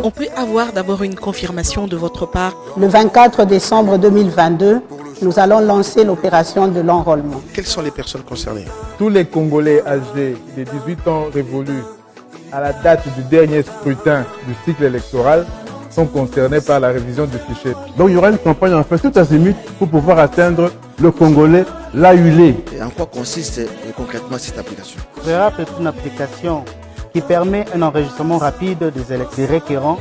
On peut avoir d'abord une confirmation de votre part? Le 24 décembre 2022, nous allons lancer l'opération de l'enrôlement. Quelles sont les personnes concernées? Tous les Congolais âgés de 18 ans révolus à la date du dernier scrutin du cycle électoral sont concernés par la révision du fichier. Donc il y aura une campagne en fait tout azimut pour pouvoir atteindre le Congolais là où il est. Et en quoi consiste concrètement cette application? RERAP est une application qui permet un enregistrement rapide des requérants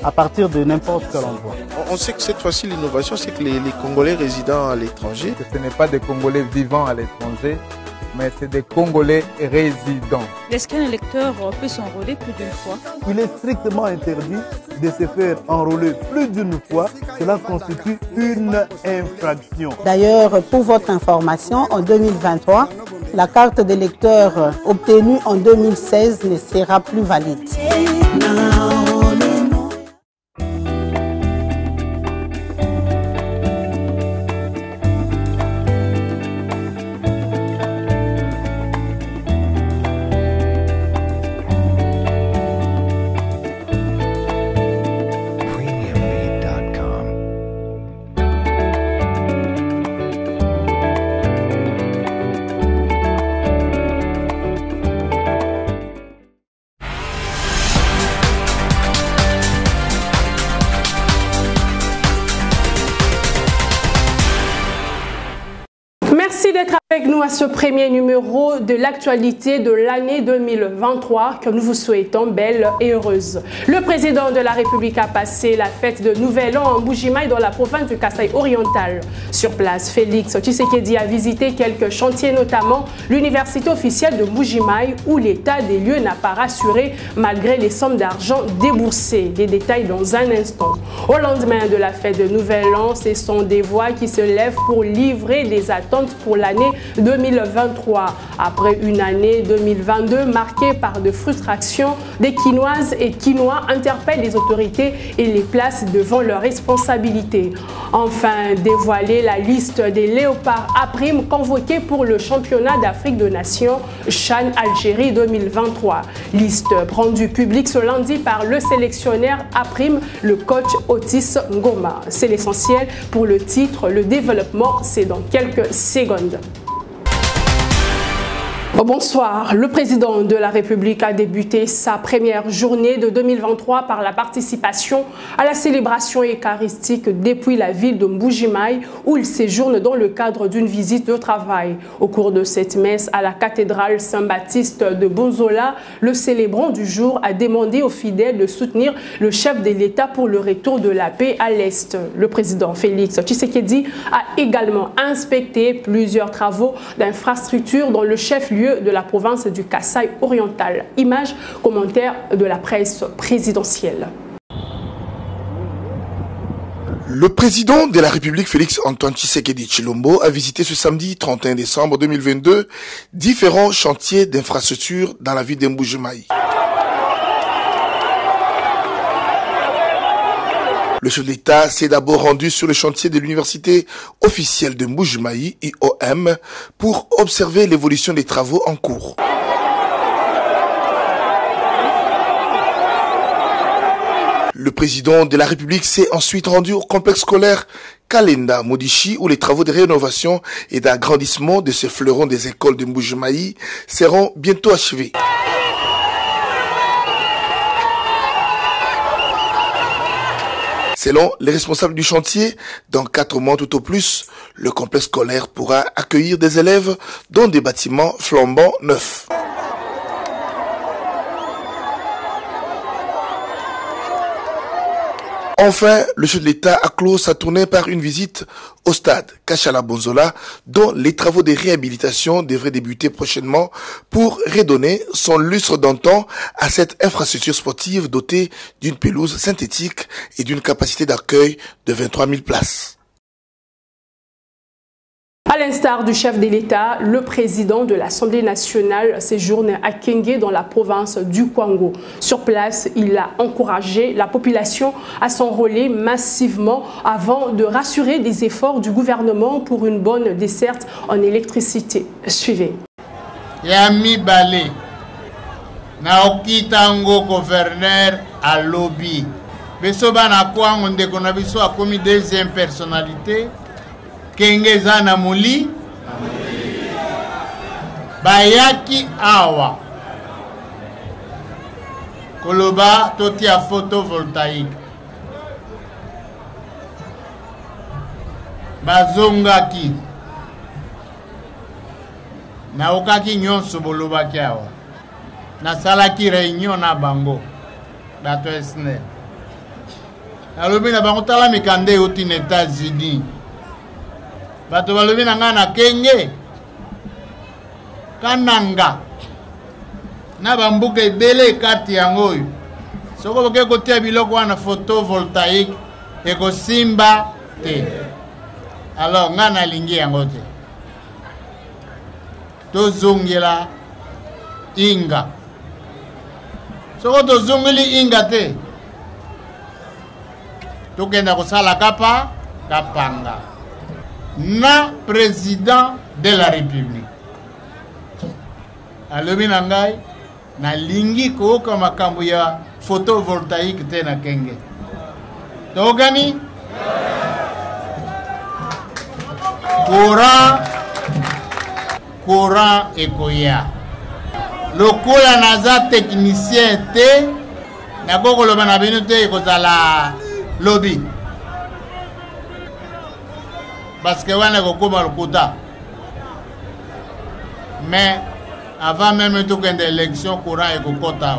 à partir de n'importe quel endroit. On sait que cette fois-ci, l'innovation, c'est que les Congolais résidant à l'étranger... Ce n'est pas des Congolais vivant à l'étranger, mais c'est des Congolais résidents. Est-ce qu'un électeur peut s'enrôler plus d'une fois? Il est strictement interdit de se faire enrôler plus d'une fois. Cela constitue une infraction. D'ailleurs, pour votre information, en 2023, la carte d'électeur obtenue en 2016 ne sera plus valide. Merci d'être avec nous à ce premier numéro de l'actualité de l'année 2023 que nous vous souhaitons belle et heureuse. Le président de la République a passé la fête de Nouvel An en Mbuji-Mayi dans la province du Kasaï oriental. Sur place, Félix Tshisekedi a visité quelques chantiers, notamment l'université officielle de Mbuji-Mayi où l'état des lieux n'a pas rassuré malgré les sommes d'argent déboursées. Les détails dans un instant. Au lendemain de la fête de Nouvel An, ce sont des voix qui se lèvent pour livrer des attentes pour l'année 2023. Après une année 2022 marquée par de frustrations, des Kinoises et Kinois interpellent les autorités et les placent devant leurs responsabilités. Enfin, dévoiler la liste des léopards A-Prime convoqués pour le championnat d'Afrique de Nations CHAN Algérie 2023. Liste rendue publique ce lundi par le sélectionneur A-Prime, le coach Otis Ngoma. C'est l'essentiel pour le titre. Le développement, c'est dans quelques secondes. Bonsoir. Le président de la République a débuté sa première journée de 2023 par la participation à la célébration eucharistique depuis la ville de Mbuji-Mayi où il séjourne dans le cadre d'une visite de travail. Au cours de cette messe à la cathédrale Saint-Baptiste de Bonzola, le célébrant du jour a demandé aux fidèles de soutenir le chef de l'État pour le retour de la paix à l'Est. Le président Félix Tshisekedi a également inspecté plusieurs travaux d'infrastructure dans le chef-lieu de la province du Kasaï oriental. Images, commentaires de la presse présidentielle. Le président de la République, Félix-Antoine Tshisekedi Tshilombo, a visité ce samedi 31 décembre 2022 différents chantiers d'infrastructure dans la ville de Mbuji-Mayi. Le chef de l'État s'est d'abord rendu sur le chantier de l'université officielle de Mbuji-Mayi, IOM, pour observer l'évolution des travaux en cours. Le président de la République s'est ensuite rendu au complexe scolaire Kalenda Modishi où les travaux de rénovation et d'agrandissement de ce fleuron des écoles de Mbuji-Mayi seront bientôt achevés. Selon les responsables du chantier, dans 4 mois tout au plus, le complexe scolaire pourra accueillir des élèves dans des bâtiments flambant neufs. Enfin, le chef de l'État a clos sa tournée par une visite au stade Kachala Bonzola, dont les travaux de réhabilitation devraient débuter prochainement pour redonner son lustre d'antan à cette infrastructure sportive dotée d'une pelouse synthétique et d'une capacité d'accueil de 23 000 places. À l'instar du chef de l'État, le président de l'Assemblée nationale séjourne à Kenge dans la province du Kwango. Sur place, il a encouragé la population à s'enrôler massivement avant de rassurer des efforts du gouvernement pour une bonne desserte en électricité. Suivez. Yami Balé, na okitango gouverneur à lobby. Beso bana kwango ndeko na biso akomi deuxième personnalité. Kenge zana muli. Bayaki awa. Koloba totia photovoltaïque. Bazongaki. Na okaki nyonso bolobaki awa. Na salaki réunion na bango. Bato esne. Alobi na bango tala mikande oti na États-Unis. Bato balobi na nga na kenge. Kananga. Na bambuka ebele kati yango. Soko boke kotia biloko wana photovoltaïque eko simba te. Alors nga na lingi yango te. Tozongela inga. Soko tozongeli inga te. Tokenda kosala kapanga. Na président de la République. Alobi na ngai na lingi koyoka makambo ya photovoltaïque te na kenge. Togani? Courant ekoya. Lokola naza technicien te na kokoloba na bino te ekozala lobby. Parce que wana kokoma lokuta. Mais avant même tout qu'une élection courant et kokota.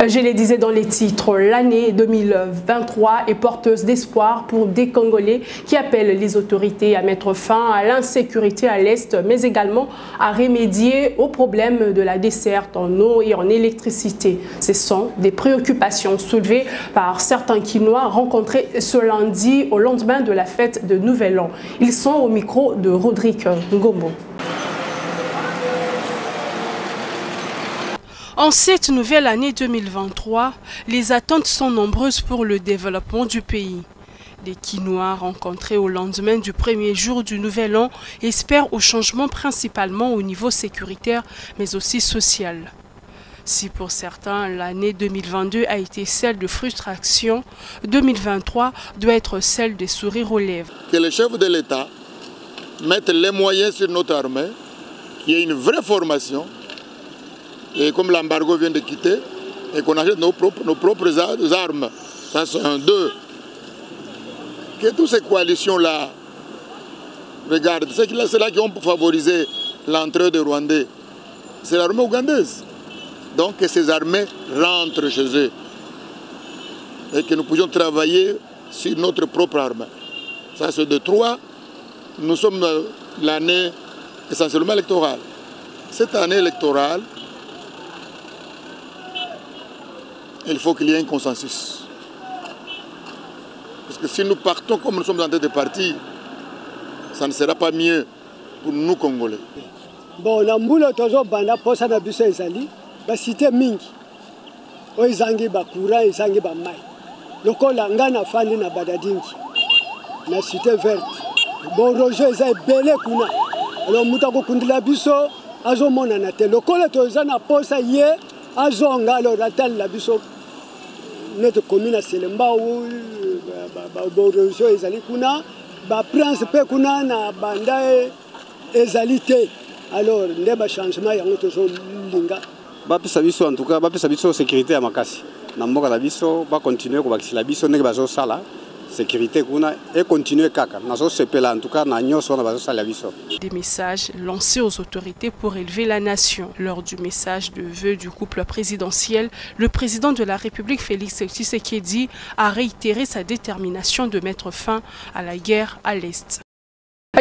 Je le disais dans les titres, l'année 2023 est porteuse d'espoir pour des Congolais qui appellent les autorités à mettre fin à l'insécurité à l'Est, mais également à remédier aux problèmes de la desserte en eau et en électricité. Ce sont des préoccupations soulevées par certains Kinois rencontrés ce lundi au lendemain de la fête de Nouvel An. Ils sont au micro de Rodrigue Ngombo. En cette nouvelle année 2023, les attentes sont nombreuses pour le développement du pays. Les Kinois rencontrés au lendemain du premier jour du Nouvel An espèrent au changement principalement au niveau sécuritaire mais aussi social. Si pour certains, l'année 2022 a été celle de frustration, 2023 doit être celle des sourires aux lèvres. Que les chefs de l'État mettent les moyens sur notre armée, qu'il y ait une vraie formation, et comme l'embargo vient de quitter, et qu'on achète nos propres armes. Ça, c'est un, deux. Que toutes ces coalitions-là, regarde, c'est là qui ont favorisé l'entrée des Rwandais. C'est l'armée ougandaise. Donc que ces armées rentrent chez eux. Et que nous puissions travailler sur notre propre armée. Ça, c'est de trois. Nous sommes l'année essentiellement électorale. Cette année électorale, il faut qu'il y ait un consensus. Parce que si nous partons comme nous sommes en tête de parti, ça ne sera pas mieux pour nous Congolais. Bon, na mbula tozo banda posa na biso ezali, ba cité mingi. O izangi ba courant, izangi ba mai. Lokola ngana fandi na badadingi. Na cité verte. Bon rojo eza belé kuna. Alors mutako kundila biso azo mona na te. Lokola toza na posa ye azonga alors atal la biso notre commune à Selemba ou Borojo ezali kuna ba prince pe kuna na banda ezalité alors ndeba changement yango tozo linga ba pesa biso en tout cas ba pesa biso sécurité ya makasi na mboka la biso ba continuer ko bakisila biso ndenge bazo sala sécurité kuna et continuer kaka nazo sepela en tout cas na nyoso na bazo sala biso. Des messages lancés aux autorités pour élever la nation. Lors du message de vœux du couple présidentiel, le président de la République Félix Tshisekedi a réitéré sa détermination de mettre fin à la guerre à l'Est.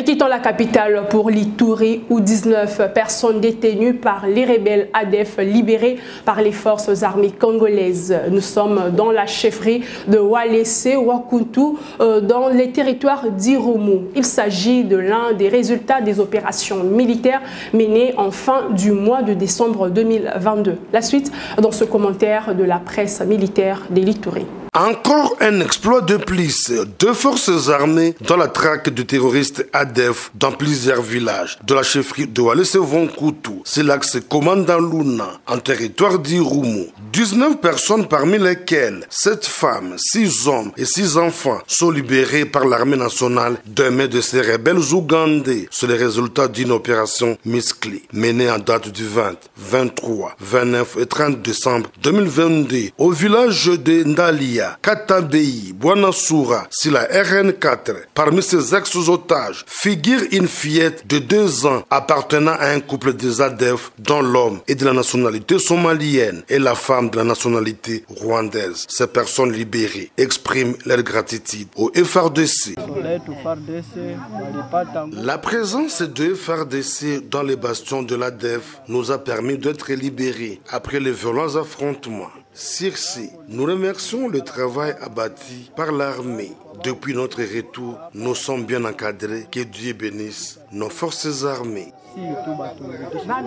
Quittons la capitale pour l'Ituri où 19 personnes détenues par les rebelles ADF libérées par les forces armées congolaises. Nous sommes dans la chefferie de Walese Wakuntu dans les territoires d'Irumu. Il s'agit de l'un des résultats des opérations militaires menées en fin du mois de décembre 2022. La suite dans ce commentaire de la presse militaire de l'Ituri. Encore un exploit de plus. 2 forces armées dans la traque du terroriste ADF dans plusieurs villages de la chefferie de Walese-Vonkoutou. C'est l'axe commandant Luna en territoire d'Irumu. 19 personnes parmi lesquelles 7 femmes, 6 hommes et 6 enfants sont libérés par l'armée nationale d'un main de ces rebelles ougandais. C'est le résultat d'une opération musclée menée en date du 20, 23, 29 et 30 décembre 2022 au village de Ndalia, Katabei, Bouanasoura, sur la RN4. Parmi ces ex-otages figure une fillette de 2 ans appartenant à un couple des ADF dont l'homme est de la nationalité somalienne et la femme de la nationalité rwandaise. Ces personnes libérées expriment leur gratitude au FARDC. La présence de FARDC dans les bastions de l'ADF nous a permis d'être libérés après les violents affrontements. Circe, nous remercions le travail abattu par l'armée. Depuis notre retour, nous sommes bien encadrés. Que Dieu bénisse nos forces armées.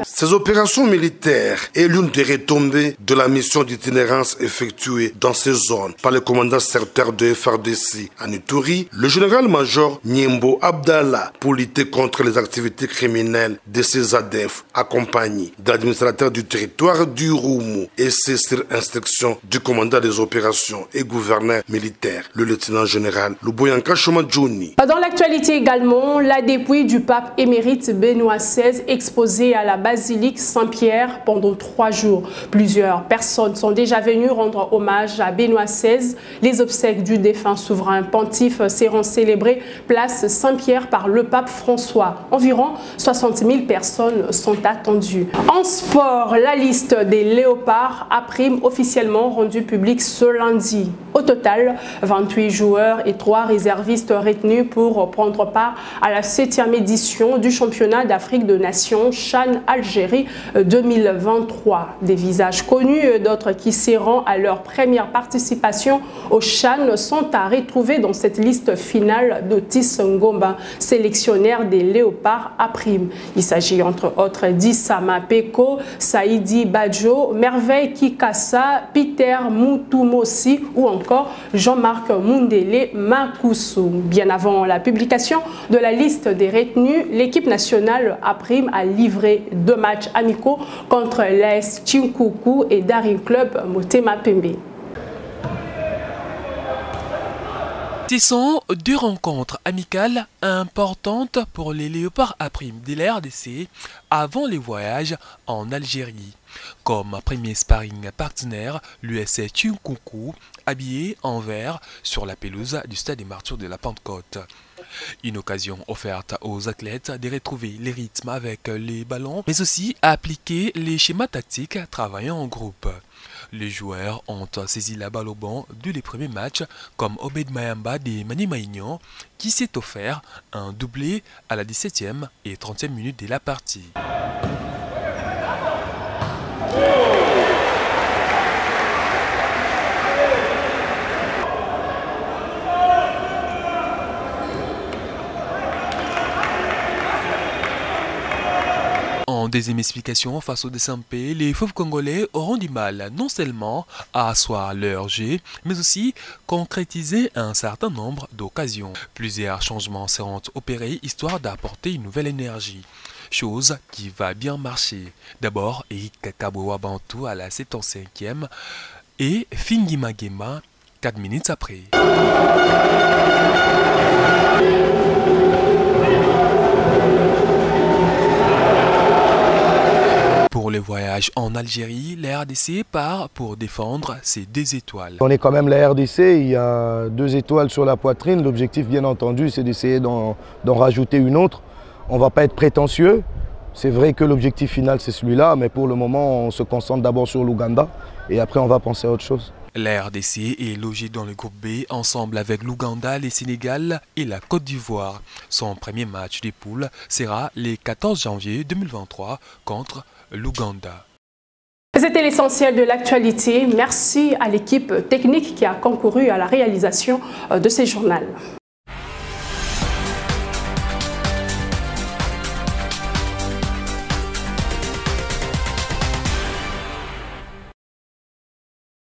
Ces opérations militaires est l'une des retombées de la mission d'itinérance effectuée dans ces zones par le commandant secteur de FARDC à Ituri, le général-major Nyembo Abdallah, pour lutter contre les activités criminelles de ces ADF, accompagné de l'administrateur du territoire du Roumu, et c'est sur instruction du commandant des opérations et gouverneur militaire, le lieutenant-général Luboyanka Shomadjouni. Dans l'actualité également, la dépouille du pape émérite Benoît XVI exposée à la basilique Saint-Pierre pendant 3 jours. Plusieurs personnes sont déjà venues rendre hommage à Benoît XVI. Les obsèques du défunt souverain pontife seront célébrées place Saint-Pierre par le pape François. Environ 60 000 personnes sont attendues. En sport, la liste des léopards A-Prime officiellement rendue publique ce lundi. Au total, 28 joueurs et 3 réservistes retenus pour prendre part à la 7e édition du championnat d'Afrique de Nations CHAN Algérie 2023. Des visages connus et d'autres qui seront à leur première participation au CHAN sont à retrouver dans cette liste finale d'Otis Ngomba, sélectionnaire des léopards A-Prime. Il s'agit entre autres d'Issama Peko, Saïdi Badjo, Merveille Kikassa, Peter Moutoumossi ou encore Jean-Marc Mundele Makousou. Bien avant la publication de la liste des retenus, l'équipe nationale A-Prime a livré 2 matchs amicaux contre l'AS Chinkoukou et Daring Club Motema Pembe. Ce sont 2 rencontres amicales importantes pour les léopards A-Prime de la RDC avant les voyages en Algérie. Comme premier sparring partenaire, l'US Chinkoukou, habillé en vert sur la pelouse du stade des Martyrs de la Pentecôte. Une occasion offerte aux athlètes de retrouver les rythmes avec les ballons, mais aussi à appliquer les schémas tactiques travaillant en groupe. Les joueurs ont saisi la balle au banc dès les premiers matchs, comme Obed Mayamba des Mani Maignan, qui s'est offert un doublé à la 17e et 30e minute de la partie. En deuxième explication, face au DSMP, les fauves congolais auront du mal non seulement à asseoir leur jeu, mais aussi concrétiser un certain nombre d'occasions. Plusieurs changements seront opérés histoire d'apporter une nouvelle énergie, chose qui va bien marcher. D'abord, Eric Kabowa Bantou à la 75e et Fingi Magema 4 minutes après. Pour le voyage en Algérie, la RDC part pour défendre ses 2 étoiles. On est quand même la RDC, il y a 2 étoiles sur la poitrine. L'objectif, bien entendu, c'est d'essayer d'en rajouter une autre. On ne va pas être prétentieux. C'est vrai que l'objectif final, c'est celui-là, mais pour le moment, on se concentre d'abord sur l'Ouganda et après, on va penser à autre chose. La RDC est logée dans le groupe B ensemble avec l'Ouganda, le Sénégal et la Côte d'Ivoire. Son premier match des poules sera le 14 janvier 2023 contre l'Ouganda. C'était l'essentiel de l'actualité. Merci à l'équipe technique qui a concouru à la réalisation de ce journal.